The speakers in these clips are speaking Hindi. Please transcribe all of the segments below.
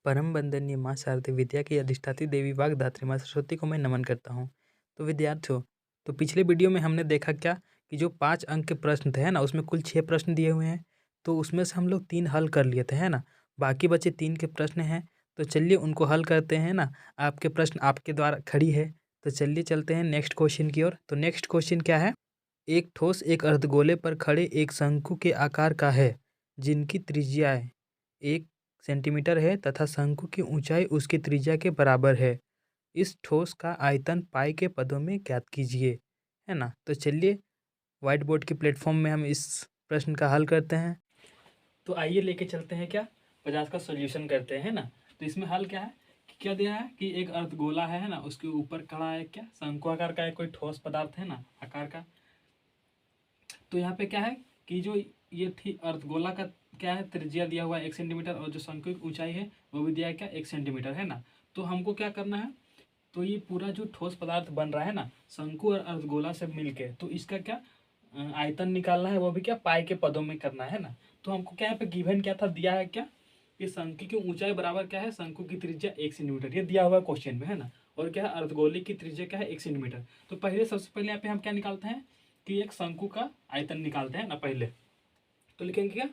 परम वंदनीय माँ शारदे विद्या की अधिष्ठात्री देवी वाग्धात्री माँ सरस्वती को मैं नमन करता हूँ। तो विद्यार्थियों, तो पिछले वीडियो में हमने देखा क्या कि जो 5 अंक के प्रश्न थे, है ना? उसमें कुल 6 प्रश्न दिए हुए हैं। तो उसमें से हम लोग 3 हल कर लिए थे, है ना? बाकी बचे 3 के प्रश्न हैं। तो चलिए उनको हल करते हैं ना। आपके प्रश्न आपके द्वारा खड़ी है। तो चलिए चलते हैं नेक्स्ट क्वेश्चन की ओर। तो नेक्स्ट क्वेश्चन क्या है? एक ठोस एक अर्धगोले पर खड़े एक शंकु के आकार का है, जिनकी त्रिज्या 1 सेंटीमीटर है तथा शंकु की ऊंचाई उसकी त्रिज्या के बराबर है। इस ठोस का आयतन पाई के पदों में ज्ञात कीजिए। है ना? तो चलिए व्हाइट बोर्ड के प्लेटफॉर्म में हम इस प्रश्न का हल करते हैं। तो आइए लेके चलते हैं क्या 50 का सॉल्यूशन करते हैं ना। तो इसमें हल क्या है कि क्या दिया है कि एक अर्धगोला है ना, उसके ऊपर खड़ा है क्या शंकु आकार का एक कोई ठोस पदार्थ है ना आकार का। तो यहाँ पे क्या है कि जो ये थी अर्धगोला का क्या है त्रिज्या दिया हुआ है 1 सेंटीमीटर, और जो शंकु की ऊंचाई है वो भी दिया है क्या 1 सेंटीमीटर, है ना। तो हमको क्या करना है, तो ये पूरा जो ठोस पदार्थ बन रहा है ना शंकु और अर्धगोला से मिलके, तो इसका क्या आयतन निकालना है, वो भी क्या पाई के पदों में करना है ना। तो हमको क्या यहाँ पे गिवन क्या था, दिया है क्या कि शंकु की ऊंचाई बराबर क्या है शंकु की त्रिज्या 1 सेंटीमीटर, ये दिया हुआ है क्वेश्चन में, है ना। और क्या है अर्धगोले की त्रिज्या क्या है 1 सेंटीमीटर। तो पहले सबसे पहले यहाँ पे हम क्या निकालते हैं कि एक शंकु का आयतन निकालते हैं ना पहले। तो लिखेंगे क्या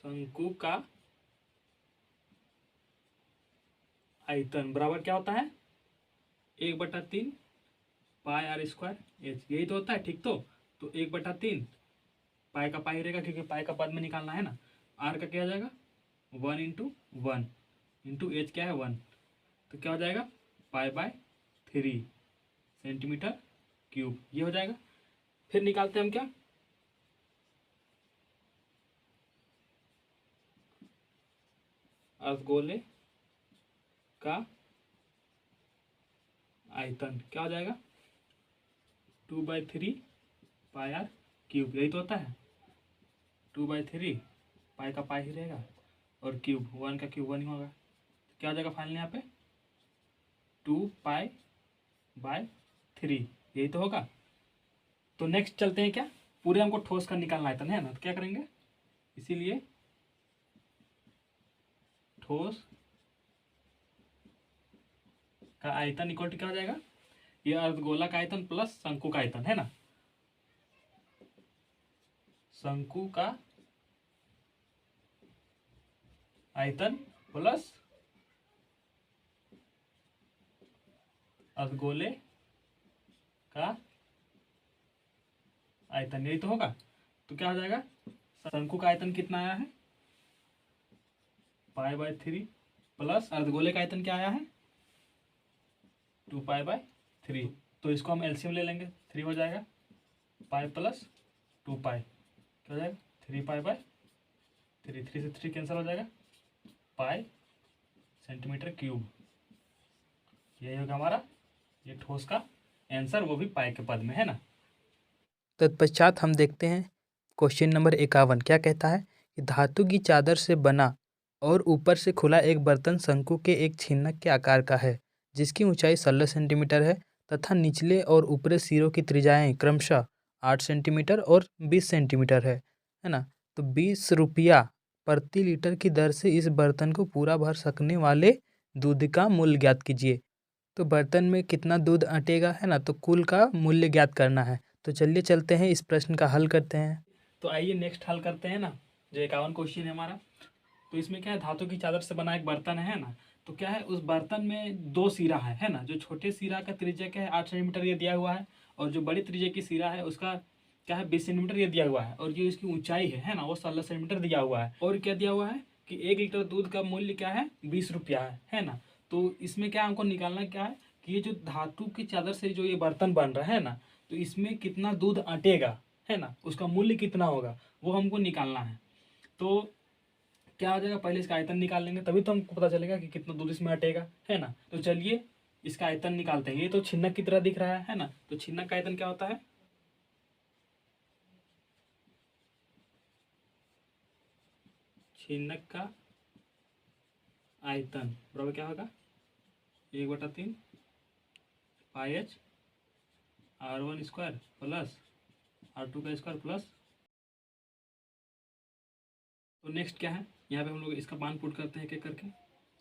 शंकु का आयतन बराबर क्या होता है 1/3 पाई आर स्क्वायर एच, यही तो होता है, ठीक। तो 1/3 पाई का पाई रहेगा क्योंकि पाई का पद में निकालना है ना। आर का क्या हो जाएगा 1 × 1 इंटू एच क्या है 1, तो क्या हो जाएगा पाई/3 सेंटीमीटर क्यूब, ये हो जाएगा। फिर निकालते हैं हम क्या अर्धगोले का आयतन, क्या हो जाएगा 2/3 पाई आर क्यूब, यही तो होता है 2/3 पाई का पाई ही रहेगा और क्यूब 1 का क्यूब 1 ही होगा। तो क्या हो जाएगा फाइनल यहाँ पे 2 पाई/3, यही तो होगा। तो नेक्स्ट चलते हैं क्या पूरे हमको ठोस का निकालना आयतन है ना। तो क्या करेंगे, इसीलिए ठोस का आयतन इक्वल टू क्या हो जाएगा, ये अर्धगोला का आयतन प्लस शंकु का आयतन, है ना। शंकु का आयतन प्लस अर्धगोले का आयतन, यही तो होगा। तो क्या हो जाएगा शंकु का आयतन कितना आया है पाई/3 प्लस अर्धगोले का आयतन क्या आया है 2 पाई/3। तो इसको हम एलसीएम ले लेंगे, 3 हो जाएगा पाई प्लस 2 पाई, क्या हो जाएगा 3 पाई/3, 3 से 3 कैंसिल हो जाएगा पाई सेंटीमीटर क्यूब, यही होगा हमारा ये ठोस का आंसर, वो भी पाई के पद में, है ना। तत्पश्चात हम देखते हैं क्वेश्चन नंबर 51 क्या कहता है कि धातु की चादर से बना और ऊपर से खुला एक बर्तन शंकु के एक छिन्नक के आकार का है, जिसकी ऊंचाई 16 सेंटीमीटर है तथा निचले और ऊपरी सिरों की त्रिज्याएं क्रमशः 8 सेंटीमीटर और 20 सेंटीमीटर है ना। तो 20 रुपया प्रति लीटर की दर से इस बर्तन को पूरा भर सकने वाले दूध का मूल्य ज्ञात कीजिए। तो बर्तन में कितना दूध अटेगा, है ना, तो कुल का मूल्य ज्ञात करना है। तो चलिए चलते हैं इस प्रश्न का हल करते हैं। तो आइए नेक्स्ट हल करते हैं ना, जो 51 क्वेश्चन है हमारा। तो इसमें क्या है धातु की चादर से बना एक बर्तन है ना। तो क्या है उस बर्तन में 2 सिरा है ना। जो छोटे सिरा का त्रिज्या क्या है 8 सेंटीमीटर ये दिया हुआ है, और जो बड़ी त्रिज्या की सिरा है उसका क्या है 20 सेंटीमीटर ये दिया हुआ है, और जो इसकी ऊंचाई है ना वो 16 सेंटीमीटर दिया हुआ है। और क्या दिया हुआ है कि 1 लीटर दूध का मूल्य क्या है 20 रुपया है ना। तो इसमें क्या हमको निकालना क्या है कि ये जो धातु की चादर से जो ये बर्तन बन रहा है ना, तो इसमें कितना दूध अटेगा, है ना, उसका मूल्य कितना होगा वो हमको निकालना है। तो क्या हो जाएगा पहले इसका आयतन निकाल लेंगे, तभी तो हमको पता चलेगा कि कितना दूध इसमें हटेगा, है ना। तो चलिए इसका आयतन निकालते हैं। ये तो छिन्नक की तरह दिख रहा है ना। तो छिन्नक का आयतन क्या होता है छिन्नक का आयतन बराबर क्या होगा 1/3 pi H R1² plus R2² plus. तो नेक्स्ट क्या है, यहाँ पे हम लोग इसका मान पुट करते हैं, क्या करके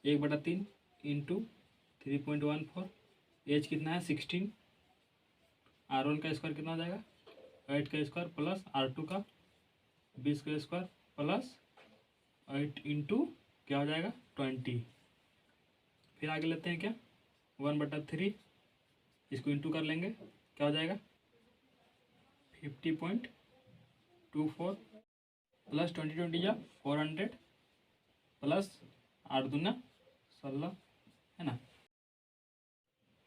1/3 इंटू 3.14, एच कितना है 16, R1 का स्क्वायर कितना हो जाएगा 8 का स्क्वायर प्लस R2 का 20 का स्क्वायर प्लस 8 इंटू क्या हो जाएगा 20। फिर आगे लेते हैं क्या 1/3, इसको इंटू कर लेंगे, क्या हो जाएगा 50.24 प्लस 20 या 400 प्लस 8 दूना 16, है ना।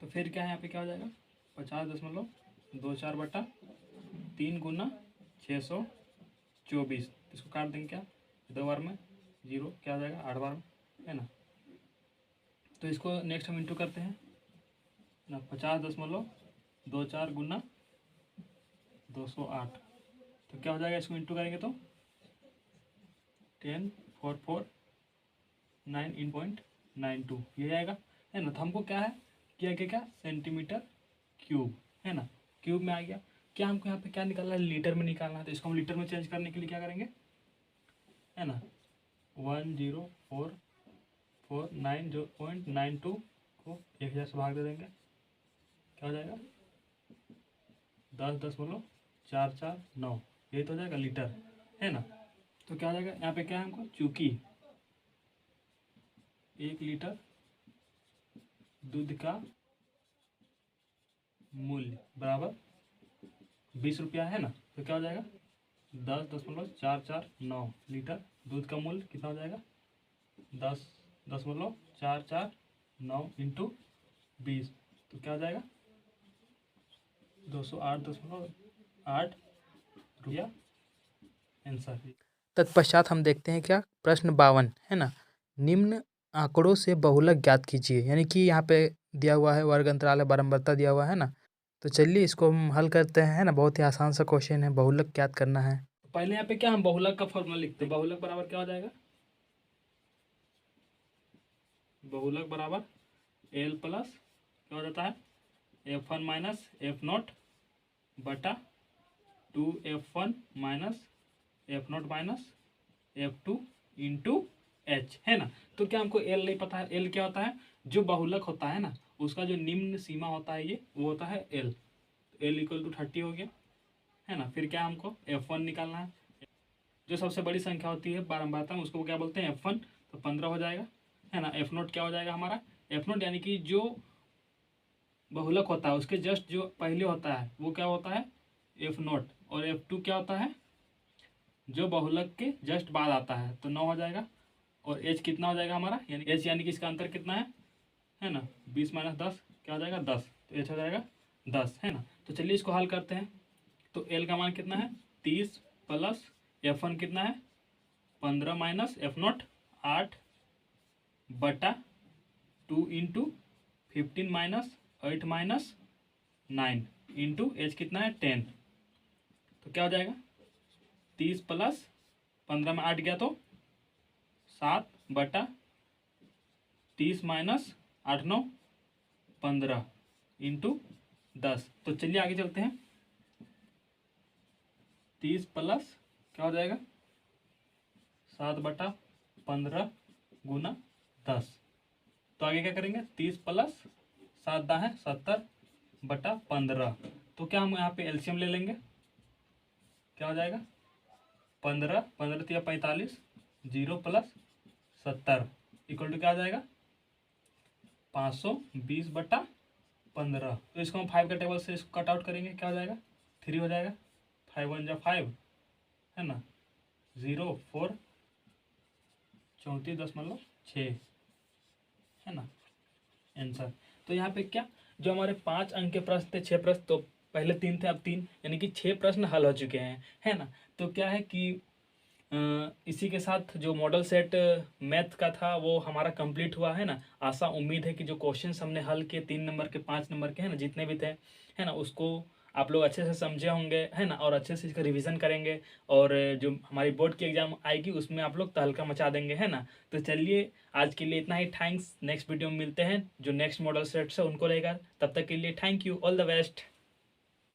तो फिर क्या है यहाँ पे क्या हो जाएगा 50.24/3 गुना 624, इसको काट देंगे क्या 2 बार में 0, क्या हो जाएगा 8 बार में, है ना। तो इसको नेक्स्ट हम इंटू करते हैं ना, 50.24 गुना 208, तो क्या हो जाएगा, इसको इंटू करेंगे तो 10,449.92 ये आएगा, है ना। तो हमको क्या है क्या सेंटीमीटर क्यूब, है ना, क्यूब में आ गया। क्या हमको यहाँ पे क्या निकालना है, लीटर में निकालना है, तो इसको हम लीटर में चेंज करने के लिए क्या करेंगे, है ना 10449.92 को 1000 से भाग दे देंगे, क्या हो जाएगा 10.449, यही तो हो जाएगा लीटर, है ना। तो क्या हो जाएगा यहाँ पे क्या है हमको, चूंकि 1 लीटर दूध का मूल्य बराबर 20 रुपया है ना, तो क्या हो जाएगा 10.449 लीटर दूध का मूल्य कितना हो जाएगा 10.449 इंटू 20, तो क्या हो जाएगा 208.8 रुपया आंसर। तत्पश्चात हम देखते हैं क्या प्रश्न 52, है ना, निम्न आंकड़ों से बहुलक ज्ञात कीजिए, यानी कि यहाँ पे दिया हुआ है वर्ग अंतराल बारंबारता दिया हुआ है ना। तो चलिए इसको हम हल करते हैं, है ना, बहुत ही आसान सा क्वेश्चन है, बहुलक ज्ञात करना है। पहले यहाँ पे क्या हम बहुलक का फॉर्मूला लिखते हैं, बहुलक बराबर क्या हो जाएगा, बहुलक बराबर एल प्लस क्या हो जाता है F1 माइनस F0 बटा 2F1 minus F0 minus F2 into H, है ना। तो क्या हमको एल नहीं पता है, एल क्या होता है, जो बहुलक होता है ना उसका जो निम्न सीमा होता है ये वो होता है एल, एल इक्वल टू 30 हो गया, है ना। फिर क्या हमको F1 निकालना है, जो सबसे बड़ी संख्या होती है बारंबारता में उसको क्या बोलते हैं F1, तो 15 हो जाएगा, है ना। F0 क्या हो जाएगा हमारा, F0 यानी कि जो बहुलक होता है उसके जस्ट जो पहले होता है वो क्या होता है F0, और F2 क्या होता है जो बहुलक के जस्ट बाद आता है, तो 9 हो जाएगा। और एच कितना हो जाएगा हमारा, यानी एच यानी कि इसका अंतर कितना है ना 20 माइनस 10 क्या हो जाएगा 10, तो एच हो जाएगा 10, है ना। तो चलिए इसको हल करते हैं। तो एल का मान कितना है 30 प्लस F1 कितना है 15 माइनस F0 8 बटा 2 into 15 minus 8 minus 9 into H कितना है 10, तो क्या हो जाएगा 30 प्लस 15 में 8 गया तो 7 बटा 30 माइनस 8 9 15 इंटू 10। तो चलिए आगे चलते हैं, 30 प्लस क्या हो जाएगा 7 बटा 15 गुना 10, तो आगे क्या करेंगे 30 प्लस 7 दा है 70 बटा 15, तो क्या हम यहाँ पे एलसीएम ले लेंगे, क्या हो जाएगा 15 15 तिया 45 0 प्लस 70 इक्वल टू क्या हो जाएगा 520 बटा 15। तो इसको हम 5 के टेबल से इसको कट आउट करेंगे, क्या हो जाएगा 3 हो जाएगा, 5 1 जा 5, है ना, 0 4 34.6, है ना आंसर। तो यहाँ पे क्या जो हमारे 5 अंक के प्रश्न थे 6 प्रश्न, तो पहले 3 थे अब 3, यानी कि 6 प्रश्न हल हो चुके हैं, है ना। तो क्या है कि इसी के साथ जो मॉडल सेट मैथ का था वो हमारा कंप्लीट हुआ, है ना। आशा उम्मीद है कि जो क्वेश्चंस हमने हल किए 3 नंबर के 5 नंबर के, है ना, जितने भी थे, है ना, उसको आप लोग अच्छे से समझे होंगे, है ना, और अच्छे से इसका रिवीजन करेंगे, और जो हमारी बोर्ड की एग्जाम आएगी उसमें आप लोग तहलका मचा देंगे, है ना। तो चलिए आज के लिए इतना ही, थैंक्स। नेक्स्ट वीडियो में मिलते हैं जो नेक्स्ट मॉडल सेट्स है उनको लेकर, तब तक के लिए thank you, all the best.